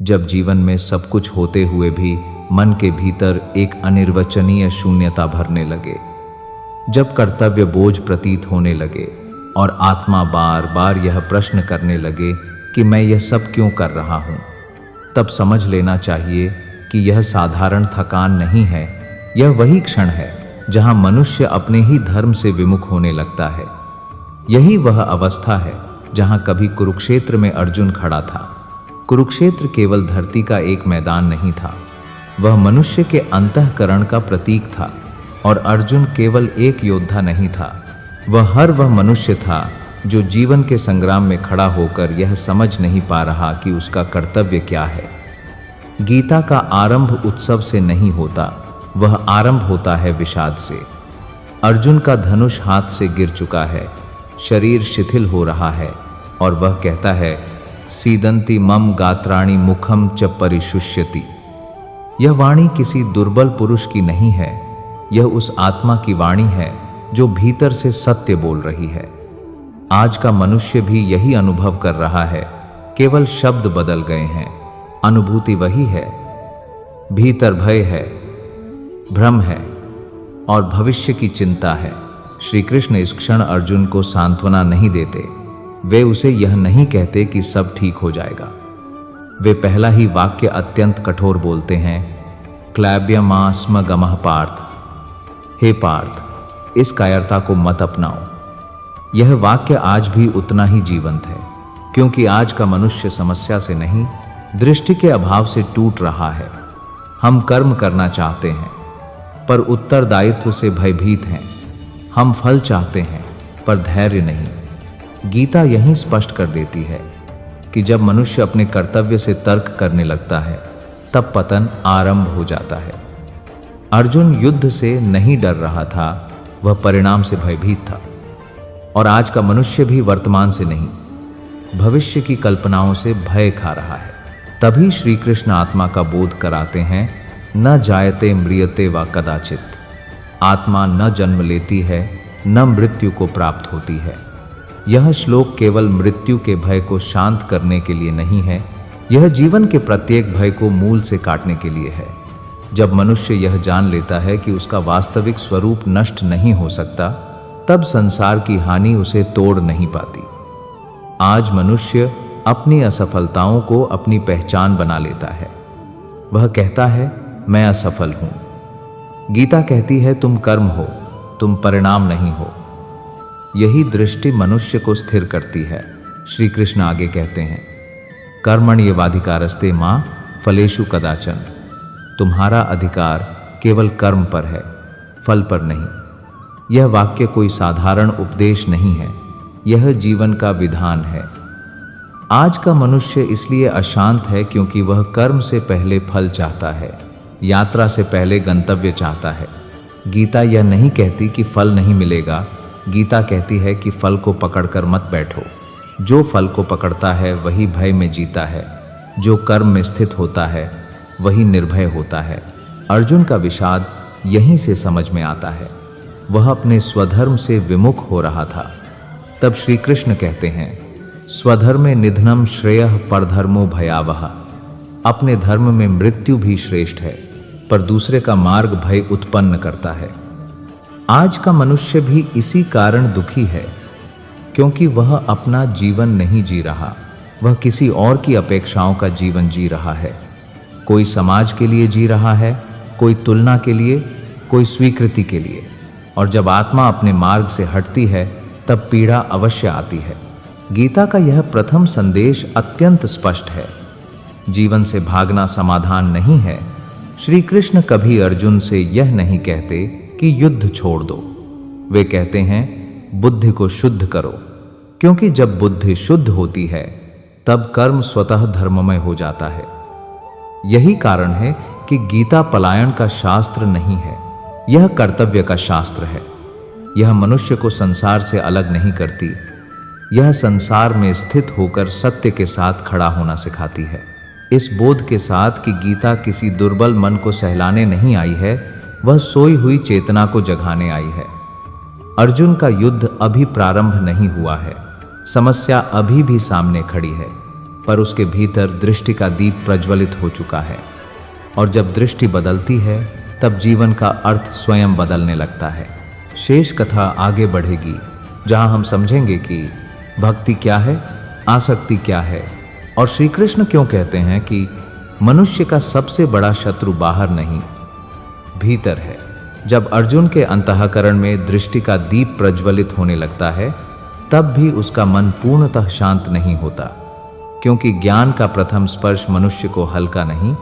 जब जीवन में सब कुछ होते हुए भी मन के भीतर एक अनिर्वचनीय शून्यता भरने लगे, जब कर्तव्य बोझ प्रतीत होने लगे और आत्मा बार बार यह प्रश्न करने लगे कि मैं यह सब क्यों कर रहा हूँ, तब समझ लेना चाहिए कि यह साधारण थकान नहीं है। यह वही क्षण है जहाँ मनुष्य अपने ही धर्म से विमुख होने लगता है। यही वह अवस्था है जहाँ कभी कुरुक्षेत्र में अर्जुन खड़ा था। कुरुक्षेत्र केवल धरती का एक मैदान नहीं था, वह मनुष्य के अंतःकरण का प्रतीक था। और अर्जुन केवल एक योद्धा नहीं था, वह मनुष्य था जो जीवन के संग्राम में खड़ा होकर यह समझ नहीं पा रहा कि उसका कर्तव्य क्या है। गीता का आरंभ उत्सव से नहीं होता, वह आरंभ होता है विषाद से। अर्जुन का धनुष हाथ से गिर चुका है, शरीर शिथिल हो रहा है और वह कहता है, सीदंती मम गात्राणि मुखम च परिशुष्यति। यह वाणी किसी दुर्बल पुरुष की नहीं है, यह उस आत्मा की वाणी है जो भीतर से सत्य बोल रही है। आज का मनुष्य भी यही अनुभव कर रहा है, केवल शब्द बदल गए हैं, अनुभूति वही है। भीतर भय है, भ्रम है और भविष्य की चिंता है। श्री कृष्ण इस क्षण अर्जुन को सांत्वना नहीं देते। वे उसे यह नहीं कहते कि सब ठीक हो जाएगा। वे पहला ही वाक्य अत्यंत कठोर बोलते हैं, क्लैब्यमास्म गमः पार्थ। हे पार्थ, इस कायरता को मत अपनाओ। यह वाक्य आज भी उतना ही जीवंत है, क्योंकि आज का मनुष्य समस्या से नहीं, दृष्टि के अभाव से टूट रहा है। हम कर्म करना चाहते हैं पर उत्तरदायित्व से भयभीत हैं। हम फल चाहते हैं पर धैर्य नहीं। गीता यही स्पष्ट कर देती है कि जब मनुष्य अपने कर्तव्य से तर्क करने लगता है, तब पतन आरंभ हो जाता है। अर्जुन युद्ध से नहीं डर रहा था, वह परिणाम से भयभीत था। और आज का मनुष्य भी वर्तमान से नहीं, भविष्य की कल्पनाओं से भय खा रहा है। तभी श्री कृष्ण आत्मा का बोध कराते हैं, न जायते म्रियते वा कदाचित। आत्मा न जन्म लेती है, न मृत्यु को प्राप्त होती है। यह श्लोक केवल मृत्यु के भय को शांत करने के लिए नहीं है, यह जीवन के प्रत्येक भय को मूल से काटने के लिए है। जब मनुष्य यह जान लेता है कि उसका वास्तविक स्वरूप नष्ट नहीं हो सकता, तब संसार की हानि उसे तोड़ नहीं पाती। आज मनुष्य अपनी असफलताओं को अपनी पहचान बना लेता है। वह कहता है, मैं असफल हूं। गीता कहती है, तुम कर्म हो, तुम परिणाम नहीं हो। यही दृष्टि मनुष्य को स्थिर करती है। श्री कृष्ण आगे कहते हैं, कर्मण्येवाधिकारस्ते मां फलेषु कदाचन। तुम्हारा अधिकार केवल कर्म पर है, फल पर नहीं। यह वाक्य कोई साधारण उपदेश नहीं है, यह जीवन का विधान है। आज का मनुष्य इसलिए अशांत है क्योंकि वह कर्म से पहले फल चाहता है, यात्रा से पहले गंतव्य चाहता है। गीता यह नहीं कहती कि फल नहीं मिलेगा, गीता कहती है कि फल को पकड़कर मत बैठो। जो फल को पकड़ता है वही भय में जीता है, जो कर्म में स्थित होता है वही निर्भय होता है। अर्जुन का विषाद यहीं से समझ में आता है। वह अपने स्वधर्म से विमुख हो रहा था। तब श्री कृष्ण कहते हैं, स्वधर्मे निधनम श्रेयः परधर्मो भयावह। अपने धर्म में मृत्यु भी श्रेष्ठ है, पर दूसरे का मार्ग भय उत्पन्न करता है। आज का मनुष्य भी इसी कारण दुखी है, क्योंकि वह अपना जीवन नहीं जी रहा, वह किसी और की अपेक्षाओं का जीवन जी रहा है। कोई समाज के लिए जी रहा है, कोई तुलना के लिए, कोई स्वीकृति के लिए। और जब आत्मा अपने मार्ग से हटती है, तब पीड़ा अवश्य आती है। गीता का यह प्रथम संदेश अत्यंत स्पष्ट है। जीवन से भागना समाधान नहीं है। श्री कृष्ण कभी अर्जुन से यह नहीं कहते कि युद्ध छोड़ दो। वे कहते हैं, बुद्धि को शुद्ध करो, क्योंकि जब बुद्धि शुद्ध होती है, तब कर्म स्वतः धर्ममय हो जाता है। यही कारण है कि गीता पलायन का शास्त्र नहीं है, यह कर्तव्य का शास्त्र है। यह मनुष्य को संसार से अलग नहीं करती, यह संसार में स्थित होकर सत्य के साथ खड़ा होना सिखाती है। इस बोध के साथ कि गीता किसी दुर्बल मन को सहलाने नहीं आई है, वह सोई हुई चेतना को जगाने आई है। अर्जुन का युद्ध अभी प्रारंभ नहीं हुआ है, समस्या अभी भी सामने खड़ी है, पर उसके भीतर दृष्टि का दीप प्रज्वलित हो चुका है। और जब दृष्टि बदलती है तब जीवन का अर्थ स्वयं बदलने लगता है। शेष कथा आगे बढ़ेगी, जहां हम समझेंगे कि भक्ति क्या है, आसक्ति क्या है, और श्री कृष्ण क्यों कहते हैं कि मनुष्य का सबसे बड़ा शत्रु बाहर नहीं, भीतर है। जब अर्जुन के अंतःकरण में दृष्टि का दीप प्रज्वलित होने लगता है, तब भी उसका मन पूर्णतः शांत नहीं होता, क्योंकि ज्ञान का प्रथम स्पर्श मनुष्य को हल्का नहीं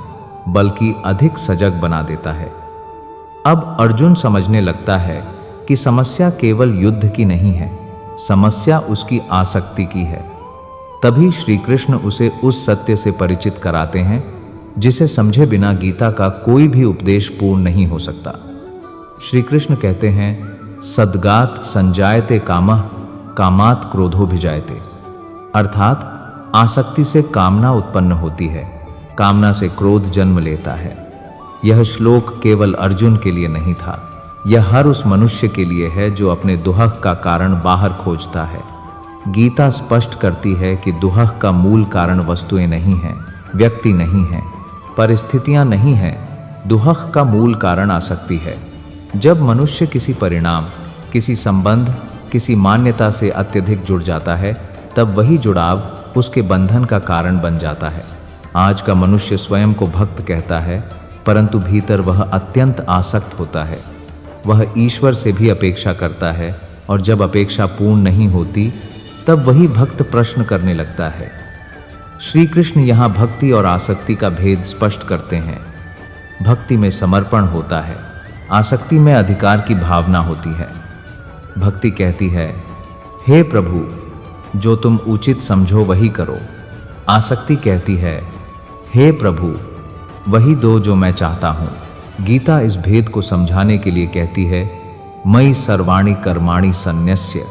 बल्कि अधिक सजग बना देता है। अब अर्जुन समझने लगता है कि समस्या केवल युद्ध की नहीं है, समस्या उसकी आसक्ति की है। तभी श्री कृष्ण उसे उस सत्य से परिचित कराते हैं जिसे समझे बिना गीता का कोई भी उपदेश पूर्ण नहीं हो सकता। श्री कृष्ण कहते हैं, सद्गात संजायते कामः कामात् क्रोधो भिजायते, अर्थात आसक्ति से कामना उत्पन्न होती है, कामना से क्रोध जन्म लेता है। यह श्लोक केवल अर्जुन के लिए नहीं था, यह हर उस मनुष्य के लिए है जो अपने दुहक का कारण बाहर खोजता है। गीता स्पष्ट करती है कि दुहक का मूल कारण वस्तुएं नहीं हैं, व्यक्ति नहीं हैं, परिस्थितियां नहीं हैं। दुहक का मूल कारण आसक्ति है। जब मनुष्य किसी परिणाम, किसी संबंध, किसी मान्यता से अत्यधिक जुड़ जाता है, तब वही जुड़ाव उसके बंधन का कारण बन जाता है। आज का मनुष्य स्वयं को भक्त कहता है, परंतु भीतर वह अत्यंत आसक्त होता है। वह ईश्वर से भी अपेक्षा करता है, और जब अपेक्षा पूर्ण नहीं होती तब वही भक्त प्रश्न करने लगता है। श्री कृष्ण यहाँ भक्ति और आसक्ति का भेद स्पष्ट करते हैं। भक्ति में समर्पण होता है, आसक्ति में अधिकार की भावना होती है। भक्ति कहती है, हे प्रभु, जो तुम उचित समझो वही करो। आसक्ति कहती है, हे प्रभु, वही दो जो मैं चाहता हूँ। गीता इस भेद को समझाने के लिए कहती है, मयि सर्वाणि कर्माणि सन्न्यस्य,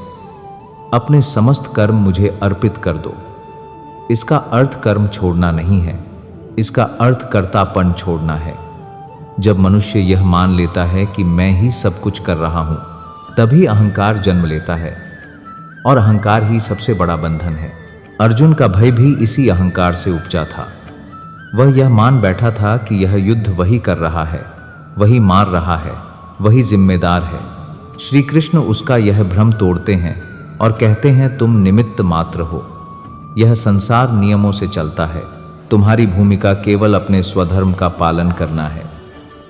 अपने समस्त कर्म मुझे अर्पित कर दो। इसका अर्थ कर्म छोड़ना नहीं है, इसका अर्थ कर्तापन छोड़ना है। जब मनुष्य यह मान लेता है कि मैं ही सब कुछ कर रहा हूं, तभी अहंकार जन्म लेता है, और अहंकार ही सबसे बड़ा बंधन है। अर्जुन का भय भी इसी अहंकार से उपजा था। वह यह मान बैठा था कि यह युद्ध वही कर रहा है, वही मार रहा है, वही जिम्मेदार है। श्री कृष्ण उसका यह भ्रम तोड़ते हैं और कहते हैं, तुम निमित्त मात्र हो। यह संसार नियमों से चलता है, तुम्हारी भूमिका केवल अपने स्वधर्म का पालन करना है।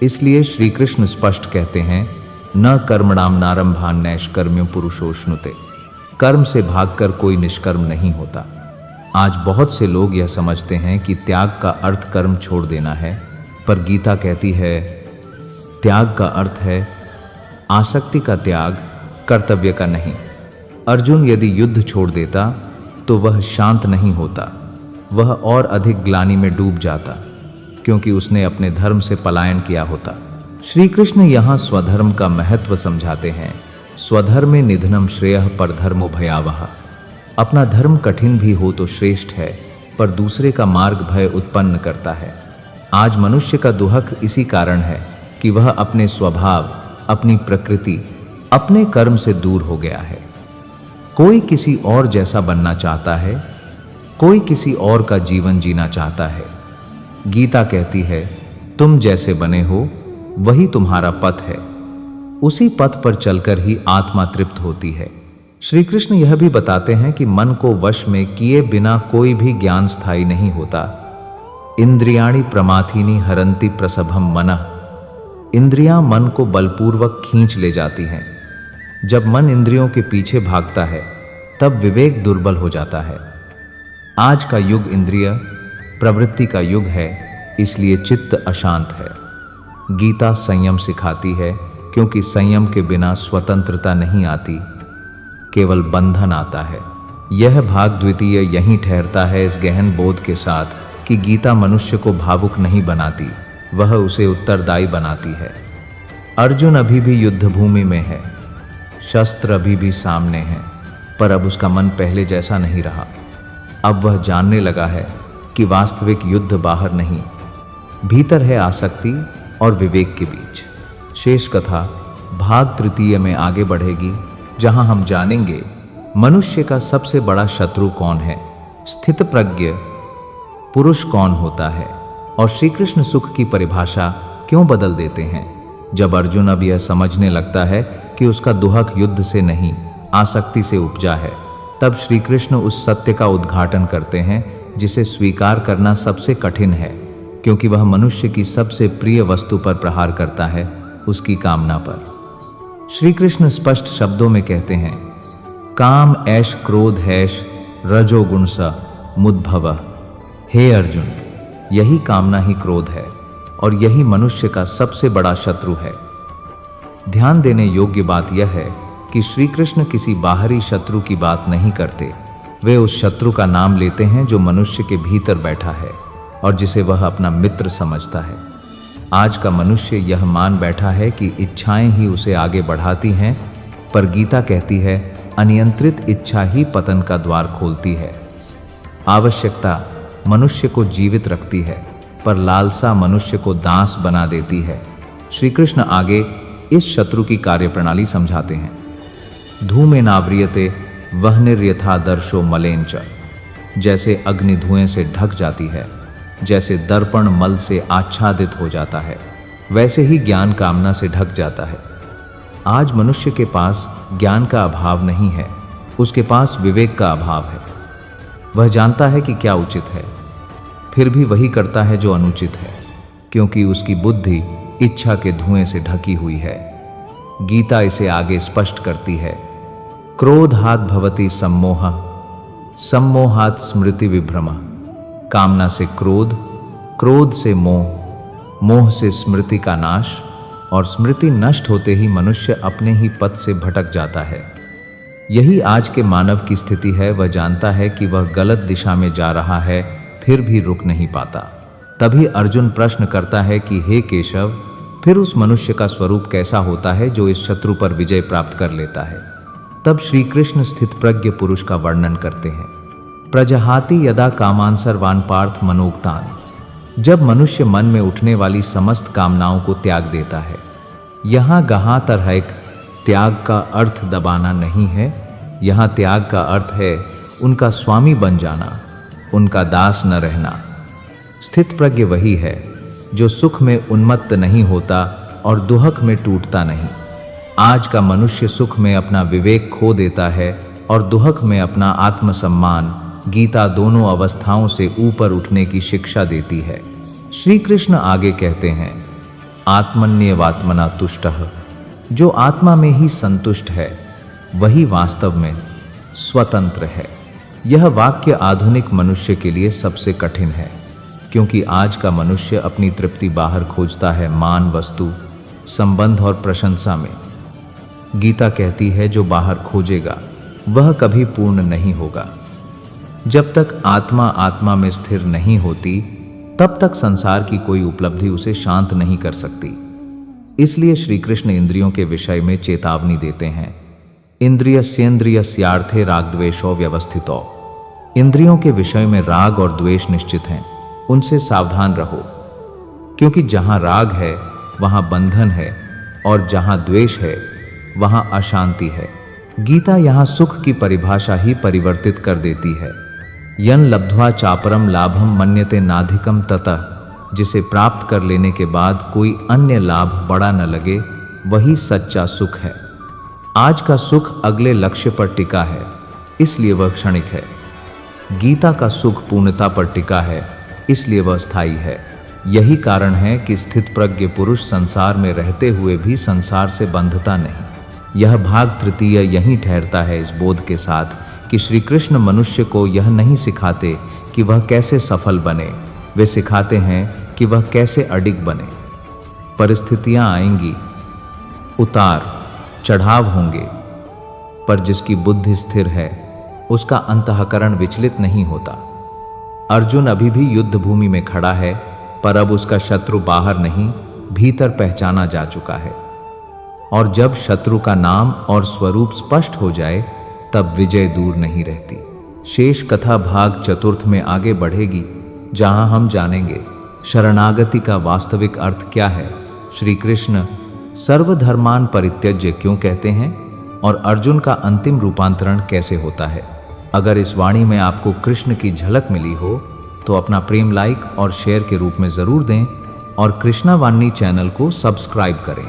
इसलिए श्री कृष्ण स्पष्ट कहते हैं, न कर्मणाम नारंभान नैष्कर्म्यो पुरुषोष्णुते, कर्म से भागकर कोई निष्कर्म नहीं होता। आज बहुत से लोग यह समझते हैं कि त्याग का अर्थ कर्म छोड़ देना है, पर गीता कहती है, त्याग का अर्थ है आसक्ति का त्याग, कर्तव्य का नहीं। अर्जुन यदि युद्ध छोड़ देता तो वह शांत नहीं होता, वह और अधिक ग्लानि में डूब जाता, क्योंकि उसने अपने धर्म से पलायन किया होता। श्री कृष्ण यहाँ स्वधर्म का महत्व समझाते हैं। स्वधर्मे निधनम श्रेयः परधर्मो भयावह। अपना धर्म कठिन भी हो तो श्रेष्ठ है, पर दूसरे का मार्ग भय उत्पन्न करता है। आज मनुष्य का दुहक इसी कारण है कि वह अपने स्वभाव, अपनी प्रकृति, अपने कर्म से दूर हो गया है। कोई किसी और जैसा बनना चाहता है, कोई किसी और का जीवन जीना चाहता है। गीता कहती है, तुम जैसे बने हो वही तुम्हारा पथ है, उसी पथ पर चलकर ही आत्मा तृप्त होती है। श्री कृष्ण यह भी बताते हैं कि मन को वश में किए बिना कोई भी ज्ञान स्थायी नहीं होता। इंद्रियाणि प्रमाथीनि हरन्ति प्रसभम मनः। इंद्रियां मन को बलपूर्वक खींच ले जाती हैं। जब मन इंद्रियों के पीछे भागता है तब विवेक दुर्बल हो जाता है। आज का युग इंद्रिय प्रवृत्ति का युग है, इसलिए चित्त अशांत है। गीता संयम सिखाती है, क्योंकि संयम के बिना स्वतंत्रता नहीं आती, केवल बंधन आता है। यह भाग द्वितीय यहीं ठहरता है, इस गहन बोध के साथ कि गीता मनुष्य को भावुक नहीं बनाती, वह उसे उत्तरदायी बनाती है। अर्जुन अभी भी युद्ध भूमि में है, शस्त्र अभी भी सामने हैं, पर अब उसका मन पहले जैसा नहीं रहा। अब वह जानने लगा है कि वास्तविक युद्ध बाहर नहीं, भीतर है आसक्ति और विवेक के बीच। शेष कथा भाग तृतीय में आगे बढ़ेगी, जहां हम जानेंगे मनुष्य का सबसे बड़ा शत्रु कौन है, स्थितप्रज्ञ पुरुष कौन होता है और श्री कृष्ण सुख की परिभाषा क्यों बदल देते हैं। जब अर्जुन अब यह समझने लगता है कि उसका दुहक युद्ध से नहीं आसक्ति से उपजा है, तब श्री कृष्ण उस सत्य का उद्घाटन करते हैं जिसे स्वीकार करना सबसे कठिन है, क्योंकि वह मनुष्य की सबसे प्रिय वस्तु पर प्रहार करता है, उसकी कामना पर। श्री कृष्ण स्पष्ट शब्दों में कहते हैं, काम ऐश क्रोध हैश रजोगुण स मुद्भव। हे अर्जुन, यही कामना ही क्रोध है और यही मनुष्य का सबसे बड़ा शत्रु है। ध्यान देने योग्य बात यह है कि श्री कृष्ण किसी बाहरी शत्रु की बात नहीं करते। वे उस शत्रु का नाम लेते हैं जो मनुष्य के भीतर बैठा है और जिसे वह अपना मित्र समझता है। आज का मनुष्य यह मान बैठा है कि इच्छाएं ही उसे आगे बढ़ाती हैं, पर गीता कहती है अनियंत्रित इच्छा ही पतन का द्वार खोलती है। आवश्यकता मनुष्य को जीवित रखती है, पर लालसा मनुष्य को दास बना देती है। श्री कृष्ण आगे इस शत्रु की कार्यप्रणाली समझाते हैं। धूमेनाव्रियते वह्निर्यथादर्शो मलेन च। जैसे अग्नि धुएं से ढक जाती है, जैसे दर्पण मल से आच्छादित हो जाता है, वैसे ही ज्ञान कामना से ढक जाता है। आज मनुष्य के पास ज्ञान का अभाव नहीं है, उसके पास विवेक का अभाव है। वह जानता है कि क्या उचित है, फिर भी वही करता है जो अनुचित है, क्योंकि उसकी बुद्धि इच्छा के धुएं से ढकी हुई है। गीता इसे आगे स्पष्ट करती है, क्रोधात् भवति सम्मोह, सम्मोहात् स्मृति विभ्रम। कामना से क्रोध, क्रोध से मोह, मोह से स्मृति का नाश, और स्मृति नष्ट होते ही मनुष्य अपने ही पथ से भटक जाता है। यही आज के मानव की स्थिति है। वह जानता है कि वह गलत दिशा में जा रहा है, फिर भी रुक नहीं पाता। तभी अर्जुन प्रश्न करता है कि हे केशव, फिर उस मनुष्य का स्वरूप कैसा होता है जो इस शत्रु पर विजय प्राप्त कर लेता है। तब श्री कृष्ण स्थित प्रज्ञ पुरुष का वर्णन करते हैं। प्रजहाति यदा कामान सर्वान् पार्थ मनोक्तान। जब मनुष्य मन में उठने वाली समस्त कामनाओं को त्याग देता है। यहाँ गहा तरहक त्याग का अर्थ दबाना नहीं है, यहाँ त्याग का अर्थ है उनका स्वामी बन जाना, उनका दास न रहना। स्थित प्रज्ञ वही है जो सुख में उन्मत्त नहीं होता और दुहक में टूटता नहीं। आज का मनुष्य सुख में अपना विवेक खो देता है और दुहक में अपना आत्मसम्मान। गीता दोनों अवस्थाओं से ऊपर उठने की शिक्षा देती है। श्री कृष्ण आगे कहते हैं, आत्मन्येवात्मना तुष्टः। जो आत्मा में ही संतुष्ट है वही वास्तव में स्वतंत्र है। यह वाक्य आधुनिक मनुष्य के लिए सबसे कठिन है, क्योंकि आज का मनुष्य अपनी तृप्ति बाहर खोजता है, मान, वस्तु, संबंध और प्रशंसा में। गीता कहती है जो बाहर खोजेगा वह कभी पूर्ण नहीं होगा। जब तक आत्मा आत्मा में स्थिर नहीं होती तब तक संसार की कोई उपलब्धि उसे शांत नहीं कर सकती। इसलिए श्री कृष्ण इंद्रियों के विषय में चेतावनी देते हैं, इंद्रियस्येन्द्रियस्यार्थे रागद्वेषो व्यवस्थितो। इंद्रियों के विषय में राग और द्वेष निश्चित हैं, उनसे सावधान रहो, क्योंकि जहां राग है वहां बंधन है और जहां द्वेष है वहां अशांति है। गीता यहां सुख की परिभाषा ही परिवर्तित कर देती है। यन लब्ध्वा चापरम लाभम मन्यते नाधिकम ततः। जिसे प्राप्त कर लेने के बाद कोई अन्य लाभ बड़ा न लगे, वही सच्चा सुख है। आज का सुख अगले लक्ष्य पर टिका है, इसलिए वह क्षणिक है। गीता का सुख पूर्णता पर टिका है, इसलिए वह स्थायी है। यही कारण है कि स्थित प्रज्ञ पुरुष संसार में रहते हुए भी संसार से बंधता नहीं। यह भाग तृतीय यहीं ठहरता है, इस बोध के साथ कि श्री कृष्ण मनुष्य को यह नहीं सिखाते कि वह कैसे सफल बने, वे सिखाते हैं कि वह कैसे अडिग बने। परिस्थितियां आएंगी, उतार चढ़ाव होंगे, पर जिसकी बुद्धि स्थिर है उसका अंतःकरण विचलित नहीं होता। अर्जुन अभी भी युद्ध भूमि में खड़ा है, पर अब उसका शत्रु बाहर नहीं, भीतर पहचाना जा चुका है। और जब शत्रु का नाम और स्वरूप स्पष्ट हो जाए तब विजय दूर नहीं रहती। शेष कथा भाग चतुर्थ में आगे बढ़ेगी, जहां हम जानेंगे शरणागति का वास्तविक अर्थ क्या है, श्री कृष्ण सर्वधर्मान परित्यज्य क्यों कहते हैं और अर्जुन का अंतिम रूपांतरण कैसे होता है। अगर इस वाणी में आपको कृष्ण की झलक मिली हो तो अपना प्रेम लाइक और शेयर के रूप में ज़रूर दें और कृष्णा वाणी चैनल को सब्सक्राइब करें।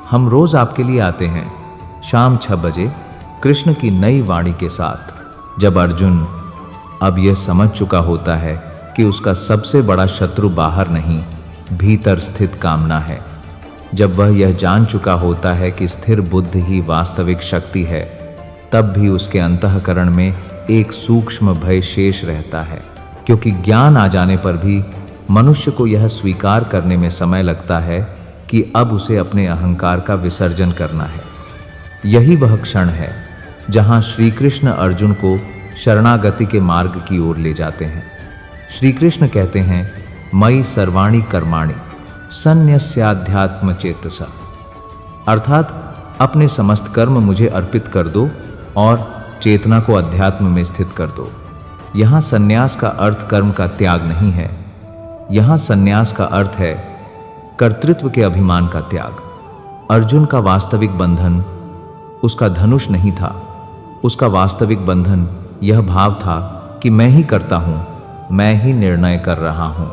हम रोज़ आपके लिए आते हैं शाम 6 बजे कृष्ण की नई वाणी के साथ। जब अर्जुन अब यह समझ चुका होता है कि उसका सबसे बड़ा शत्रु बाहर नहीं, भीतर स्थित कामना है, जब वह यह जान चुका होता है कि स्थिर बुद्धि ही वास्तविक शक्ति है, तब भी उसके अंतःकरण में एक सूक्ष्म भय शेष रहता है, क्योंकि ज्ञान आ जाने पर भी मनुष्य को यह स्वीकार करने में समय लगता है कि अब उसे अपने अहंकार का विसर्जन करना है। यही वह क्षण है जहां श्री कृष्ण अर्जुन को शरणागति के मार्ग की ओर ले जाते हैं। श्री कृष्ण कहते हैं, मयि सर्वाणि कर्माणि सन्न्यस्याध्यात्म चेतसा, अर्थात अपने समस्त कर्म मुझे अर्पित कर दो और चेतना को अध्यात्म में स्थित कर दो। यहाँ संन्यास का अर्थ कर्म का त्याग नहीं है, यहाँ संन्यास का अर्थ है कर्तृत्व के अभिमान का त्याग। अर्जुन का वास्तविक बंधन उसका धनुष नहीं था, उसका वास्तविक बंधन यह भाव था कि मैं ही करता हूँ, मैं ही निर्णय कर रहा हूँ।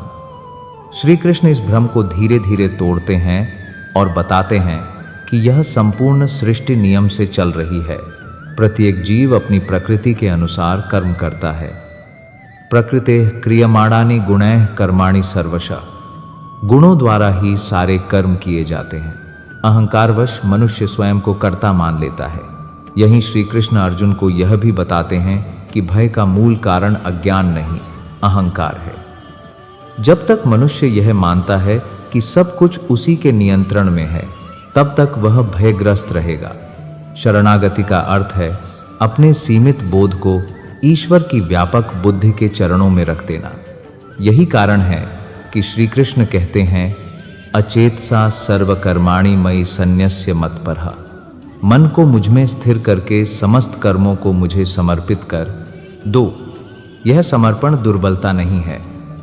श्री कृष्ण इस भ्रम को धीरे धीरे तोड़ते हैं और बताते हैं कि यह संपूर्ण सृष्टि नियम से चल रही है। प्रत्येक जीव अपनी प्रकृति के अनुसार कर्म करता है। प्रकृतेः क्रियमाणानि गुणैः कर्माणि सर्वशः, गुणों द्वारा ही सारे कर्म किए जाते हैं। अहंकारवश मनुष्य स्वयं को कर्ता मान लेता है। यहीं श्री कृष्ण अर्जुन को यह भी बताते हैं कि भय का मूल कारण अज्ञान नहीं, अहंकार है। जब तक मनुष्य यह मानता है कि सब कुछ उसी के नियंत्रण में है, तब तक वह भयग्रस्त रहेगा। शरणागति का अर्थ है अपने सीमित बोध को ईश्वर की व्यापक बुद्धि के चरणों में रख देना। यही कारण है कि श्री कृष्ण कहते हैं, अचेतसा सर्वकर्माणि मयि सन्न्यस्य मत्परः, मन को मुझ में स्थिर करके समस्त कर्मों को मुझे समर्पित कर दो। यह समर्पण दुर्बलता नहीं है,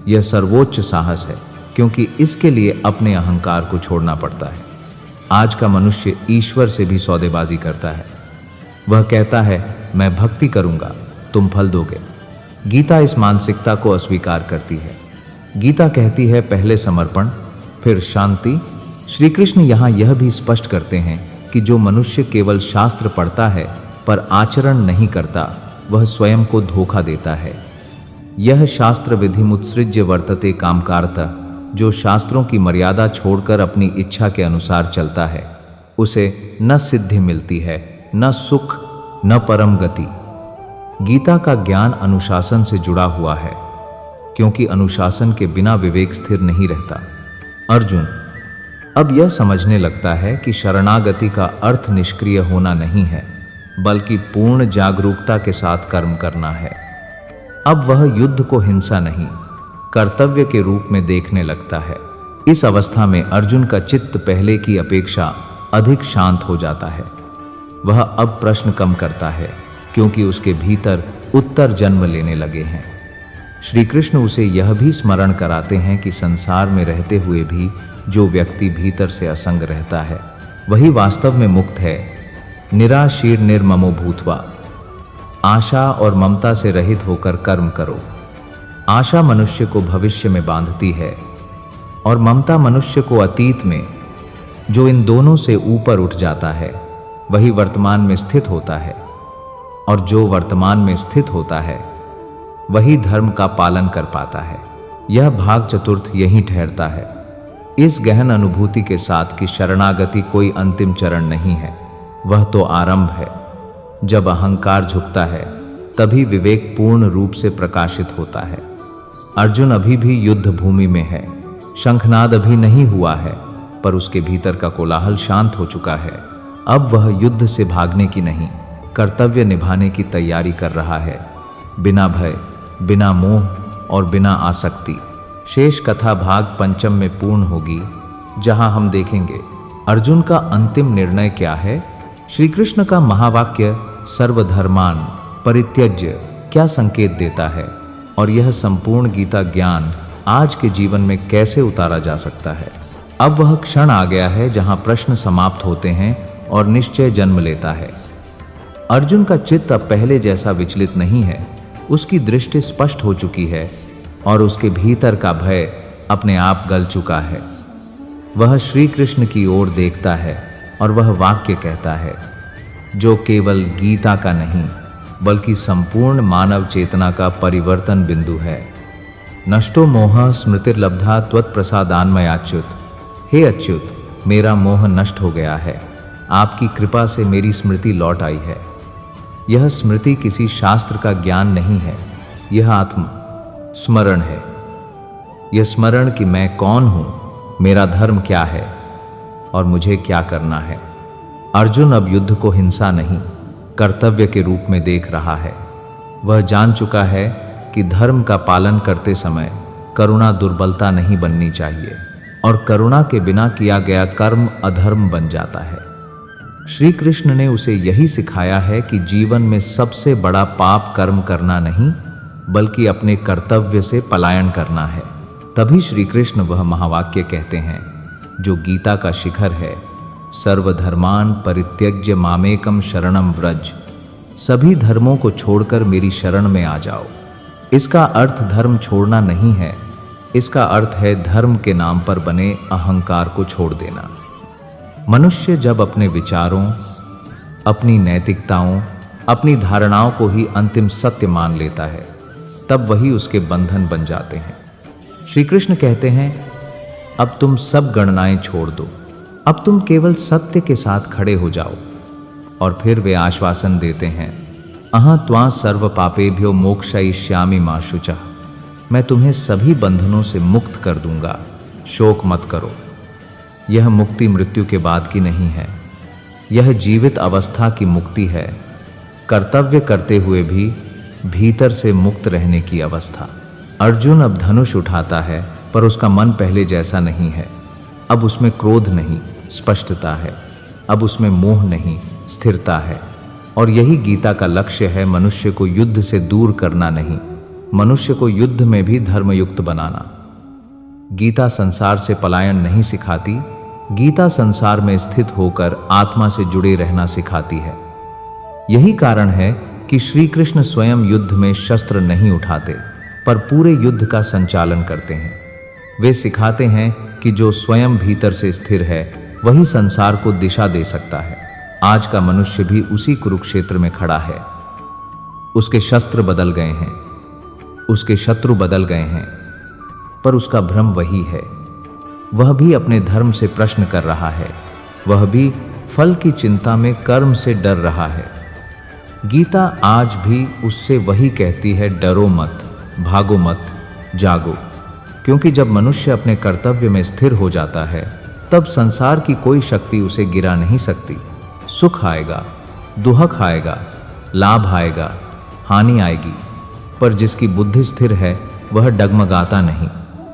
यह सर्वोच्च साहस है, क्योंकि इसके लिए अपने अहंकार को छोड़ना पड़ता है। आज का मनुष्य ईश्वर से भी सौदेबाजी करता है। वह कहता है, मैं भक्ति करूंगा, तुम फल दोगे। गीता इस मानसिकता को अस्वीकार करती है। गीता कहती है, पहले समर्पण फिर शांति। श्री कृष्ण यहाँ यह भी स्पष्ट करते हैं कि जो मनुष्य केवल शास्त्र पढ़ता है पर आचरण नहीं करता, वह स्वयं को धोखा देता है। यह शास्त्र विधिमुत्सृज्य वर्तते कामकारतः, जो शास्त्रों की मर्यादा छोड़कर अपनी इच्छा के अनुसार चलता है, उसे न सिद्धि मिलती है, न सुख, न परम गति। गीता का ज्ञान अनुशासन से जुड़ा हुआ है, क्योंकि अनुशासन के बिना विवेक स्थिर नहीं रहता। अर्जुन अब यह समझने लगता है कि शरणागति का अर्थ निष्क्रिय होना नहीं है, बल्कि पूर्ण जागरूकता के साथ कर्म करना है। अब वह युद्ध को हिंसा नहीं, कर्तव्य के रूप में देखने लगता है। इस अवस्था में अर्जुन का चित्त पहले की अपेक्षा अधिक शांत हो जाता है। वह अब प्रश्न कम करता है, क्योंकि उसके भीतर उत्तर जन्म लेने लगे हैं। श्री कृष्ण उसे यह भी स्मरण कराते हैं कि संसार में रहते हुए भी जो व्यक्ति भीतर से असंग रहता है, वही वास्तव में मुक्त है। निराशीर निर्ममो भूत्वा, आशा और ममता से रहित होकर कर्म करो। आशा मनुष्य को भविष्य में बांधती है और ममता मनुष्य को अतीत में। जो इन दोनों से ऊपर उठ जाता है, वही वर्तमान में स्थित होता है, और जो वर्तमान में स्थित होता है, वही धर्म का पालन कर पाता है। यह भाग चतुर्थ यहीं ठहरता है, इस गहन अनुभूति के साथ कि शरणागति कोई अंतिम चरण नहीं है, वह तो आरंभ है। जब अहंकार झुकता है, तभी विवेक पूर्ण रूप से प्रकाशित होता है। अर्जुन अभी भी युद्ध भूमि में है। शंखनाद अभी नहीं हुआ है, पर उसके भीतर का कोलाहल शांत हो चुका है। अब वह युद्ध से भागने की नहीं, कर्तव्य निभाने की तैयारी कर रहा है, बिना भय, बिना मोह और बिना आसक्ति। शेष कथा भाग 5 में पूर्ण होगी, जहां हम देखेंगे अर्जुन का अंतिम निर्णय क्या है। श्री कृष्ण का महावाक्य सर्वधर्मान परित्यज्य क्या संकेत देता है, और यह संपूर्ण गीता ज्ञान आज के जीवन में कैसे उतारा जा सकता है। अब वह क्षण आ गया है जहां प्रश्न समाप्त होते हैं और निश्चय जन्म लेता है। अर्जुन का चित्त अब पहले जैसा विचलित नहीं है, उसकी दृष्टि स्पष्ट हो चुकी है। और उसके भीतर का भय अपने आप गल चुका है। वह श्री कृष्ण की ओर देखता है और वह वाक्य कहता है जो केवल गीता का नहीं बल्कि संपूर्ण मानव चेतना का परिवर्तन बिंदु है। नष्टो मोह स्मृतिर्लब्धा त्वत्प्रसादान्मयाच्युत। हे अच्युत, मेरा मोह नष्ट हो गया है। आपकी कृपा से मेरी स्मृति लौट आई है। यह स्मृति किसी शास्त्र का ज्ञान नहीं है, यह आत्म स्मरण है। यह स्मरण कि मैं कौन हूं, मेरा धर्म क्या है और मुझे क्या करना है। अर्जुन अब युद्ध को हिंसा नहीं, कर्तव्य के रूप में देख रहा है। वह जान चुका है कि धर्म का पालन करते समय करुणा दुर्बलता नहीं बननी चाहिए और करुणा के बिना किया गया कर्म अधर्म बन जाता है। श्री कृष्ण ने उसे यही सिखाया है कि जीवन में सबसे बड़ा पाप कर्म करना नहीं बल्कि अपने कर्तव्य से पलायन करना है। तभी श्री कृष्ण वह महावाक्य कहते हैं जो गीता का शिखर है, सर्वधर्मान परित्यज्य मामेकम शरणम व्रज। सभी धर्मों को छोड़कर मेरी शरण में आ जाओ। इसका अर्थ धर्म छोड़ना नहीं है, इसका अर्थ है धर्म के नाम पर बने अहंकार को छोड़ देना। मनुष्य जब अपने विचारों, अपनी नैतिकताओं, अपनी धारणाओं को ही अंतिम सत्य मान लेता है, तब वही उसके बंधन बन जाते हैं। श्री कृष्ण कहते हैं अब तुम सब गणनाएं छोड़ दो, अब तुम केवल सत्य के साथ खड़े हो जाओ। और फिर वे आश्वासन देते हैं अहं त्वां सर्व पापेभ्यो मोक्षयिष्यामि मा शुचः। मैं तुम्हें सभी बंधनों से मुक्त कर दूंगा, शोक मत करो। यह मुक्ति मृत्यु के बाद की नहीं है, यह जीवित अवस्था की मुक्ति है, कर्तव्य करते हुए भी भीतर से मुक्त रहने की अवस्था। अर्जुन अब धनुष उठाता है पर उसका मन पहले जैसा नहीं है। अब उसमें क्रोध नहीं, स्पष्टता है। अब उसमें मोह नहीं, स्थिरता है। और यही गीता का लक्ष्य है, मनुष्य को युद्ध से दूर करना नहीं, मनुष्य को युद्ध में भी धर्मयुक्त बनाना। गीता संसार से पलायन नहीं सिखाती, गीता संसार में स्थित होकर आत्मा से जुड़े रहना सिखाती है। यही कारण है कि श्री कृष्ण स्वयं युद्ध में शस्त्र नहीं उठाते पर पूरे युद्ध का संचालन करते हैं। वे सिखाते हैं कि जो स्वयं भीतर से स्थिर है वही संसार को दिशा दे सकता है। आज का मनुष्य भी उसी कुरुक्षेत्र में खड़ा है। उसके शस्त्र बदल गए हैं, उसके शत्रु बदल गए हैं, पर उसका भ्रम वही है। वह भी अपने धर्म से प्रश्न कर रहा है, वह भी फल की चिंता में कर्म से डर रहा है। गीता आज भी उससे वही कहती है, डरो मत, भागो मत, जागो। क्योंकि जब मनुष्य अपने कर्तव्य में स्थिर हो जाता है तब संसार की कोई शक्ति उसे गिरा नहीं सकती। सुख आएगा, दुहक आएगा, लाभ आएगा, हानि आएगी, पर जिसकी बुद्धि स्थिर है वह डगमगाता नहीं।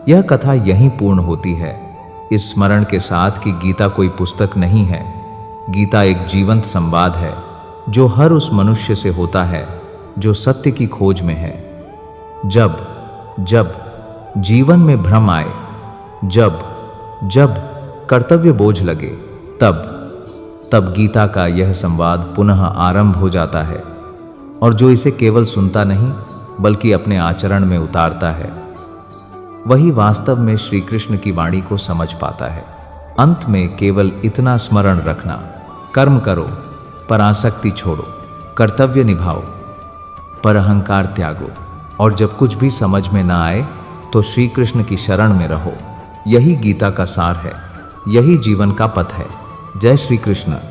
यह कथा यहीं पूर्ण होती है, इस स्मरण के साथ कि गीता कोई पुस्तक नहीं है। गीता एक जीवंत संवाद है जो हर उस मनुष्य से होता है जो सत्य की खोज में है। जब जब जीवन में भ्रम आए, जब जब कर्तव्य बोझ लगे, तब तब गीता का यह संवाद पुनः आरंभ हो जाता है। और जो इसे केवल सुनता नहीं बल्कि अपने आचरण में उतारता है वही वास्तव में श्री कृष्ण की वाणी को समझ पाता है। अंत में केवल इतना स्मरण रखना, कर्म करो पर आसक्ति छोड़ो, कर्तव्य निभाओ पर अहंकार त्यागो, और जब कुछ भी समझ में ना आए तो श्री कृष्ण की शरण में रहो। यही गीता का सार है, यही जीवन का पथ है। जय श्री कृष्ण।